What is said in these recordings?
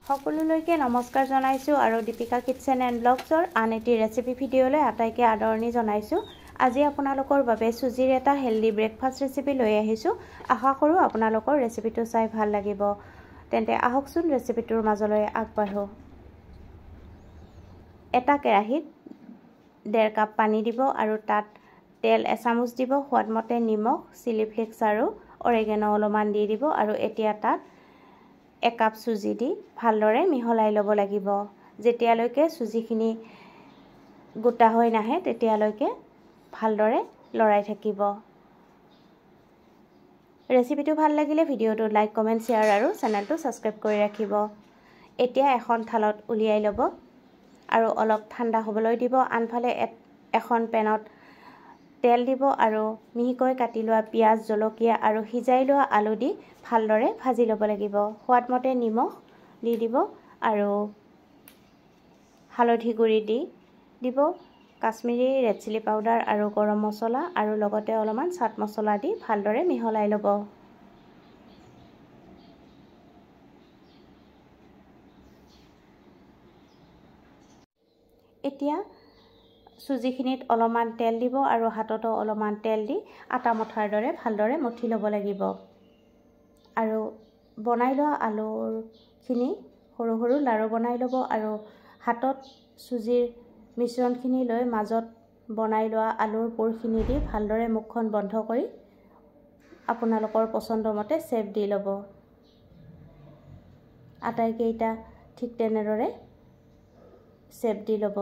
সকলোলৈকে নমস্কাৰ জনাইছোঁ আৰু দীপিকা কিটচেন এণ্ড ব্লগছৰ আন এটি ৰেচিপি ভিডিঅ'লৈ আটাইকে আদৰণি জনাইছোঁ। আজি আপোনালোকৰ বাবে চুজিৰ এটা হেল্ডি ব্ৰেকফাষ্ট ৰেচিপি লৈ আহিছোঁ। আশা কৰোঁ আপোনালোকৰ ৰেচিপিটো চাই ভাল লাগিব। তেন্তে আহকচোন ৰেচিপিটোৰ মাজলৈ আগবাঢ়ো। এটা কেৰাহীত 1.5 কাপ পানী দিব আৰু তাত তেল এচামুচ দিব, সোৱাদমতে নিমখ, চিলি ফ্লেক্স আৰু অৰেগেনো অলপমান দি দিব আৰু এতিয়া তাত 1 কাপ চুজি দি ভালদৰে মিহলাই ল'ব লাগিব। যেতিয়ালৈকে চুজিখিনি গোটা হৈ নাহে তেতিয়ালৈকে ভালদৰে লৰাই থাকিব। ৰেচিপিটো ভাল লাগিলে ভিডিঅ'টো লাইক, কমেণ্ট, শ্বেয়াৰ আৰু চেনেলটো ছাবস্ক্ৰাইব কৰি ৰাখিব। এতিয়া এখন থালত উলিয়াই ল'ব আৰু অলপ ঠাণ্ডা হ'বলৈ দিব। আনফালে এখন পেনত তেল দিব আৰু মিহিকৈ কাটি লোৱা পিঁয়াজ, জলকীয়া আৰু সিজাই লোৱা আলু দি ভালদৰে ভাজি ল'ব লাগিব। সোৱাদমতে নিমখ দি দিব আৰু হালধি গুড়ি দি দিব, কাশ্মীৰী ৰেড চিলি পাউডাৰ আৰু গৰম মছলা আৰু লগতে অলপমান চাট মছলা দি ভালদৰে মিহলাই ল'ব। এতিয়া চুজিখিনিত অলপমান তেল দিব আৰু হাততো অলপমান তেল দি আটা মঠাৰ দৰে ভালদৰে মঠি ল'ব লাগিব আৰু বনাই লোৱা আলুখিনি সৰু সৰু লাৰু বনাই ল'ব আৰু হাতত চুজিৰ মিশ্ৰণখিনি লৈ মাজত বনাই লোৱা আলুৰ পুৰখিনি দি ভালদৰে মুখখন বন্ধ কৰি আপোনালোকৰ পচন্দ মতে শ্বেপ দি ল'ব। আটাইকেইটা ঠিক তেনেদৰে শ্বেপ দি ল'ব।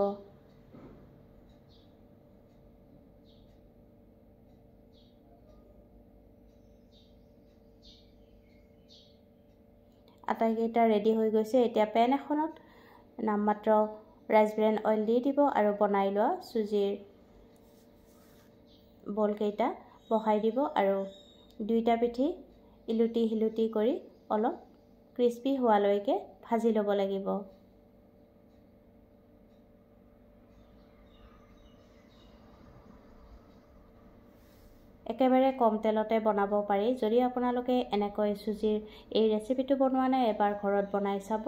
আটাইকেইটা ৰেডি হৈ গৈছে। এতিয়া পেন এখনত নামমাত্ৰ ৰাইচ ব্ৰেন অইল দি দিব আৰু বনাই লোৱা চুজিৰ বলকেইটা বহাই দিব আৰু দুইটা পিঠি ইলুটি সিলুটি কৰি অলপ ক্ৰিস্পি হোৱালৈকে ভাজি ল'ব লাগিব। একেবাৰে কম তেলতে বনাব পাৰি। যদি আপোনালোকে এনেকৈ চুজিৰ এই ৰেচিপিটো বনোৱা নাই, এবাৰ ঘৰত বনাই চাব।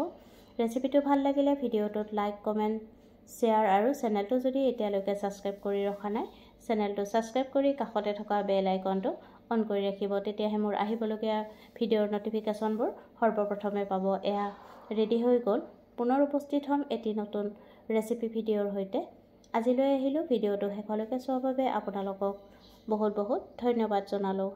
ৰেচিপিটো ভাল লাগিলে ভিডিঅ'টোত লাইক, কমেণ্ট, শ্বেয়াৰ আৰু চেনেলটো যদি এতিয়ালৈকে ছাবস্ক্ৰাইব কৰি ৰখা নাই, চেনেলটো ছাবস্ক্ৰাইব কৰি কাষতে থকা বেল আইকনটো অন কৰি ৰাখিব। তেতিয়াহে মোৰ আহিবলগীয়া ভিডিঅ'ৰ নটিফিকেশ্যনবোৰ সৰ্বপ্ৰথমে পাব। এয়া ৰেডি হৈ গ'ল। পুনৰ উপস্থিত হ'ম এটি নতুন ৰেচিপি ভিডিঅ'ৰ সৈতে। আজিলৈ আহিলোঁ। ভিডিঅ'টো শেষলৈকে চোৱাৰ বাবে আপোনালোকক বহুত বহুত ধন্যবাদ জনালোঁ।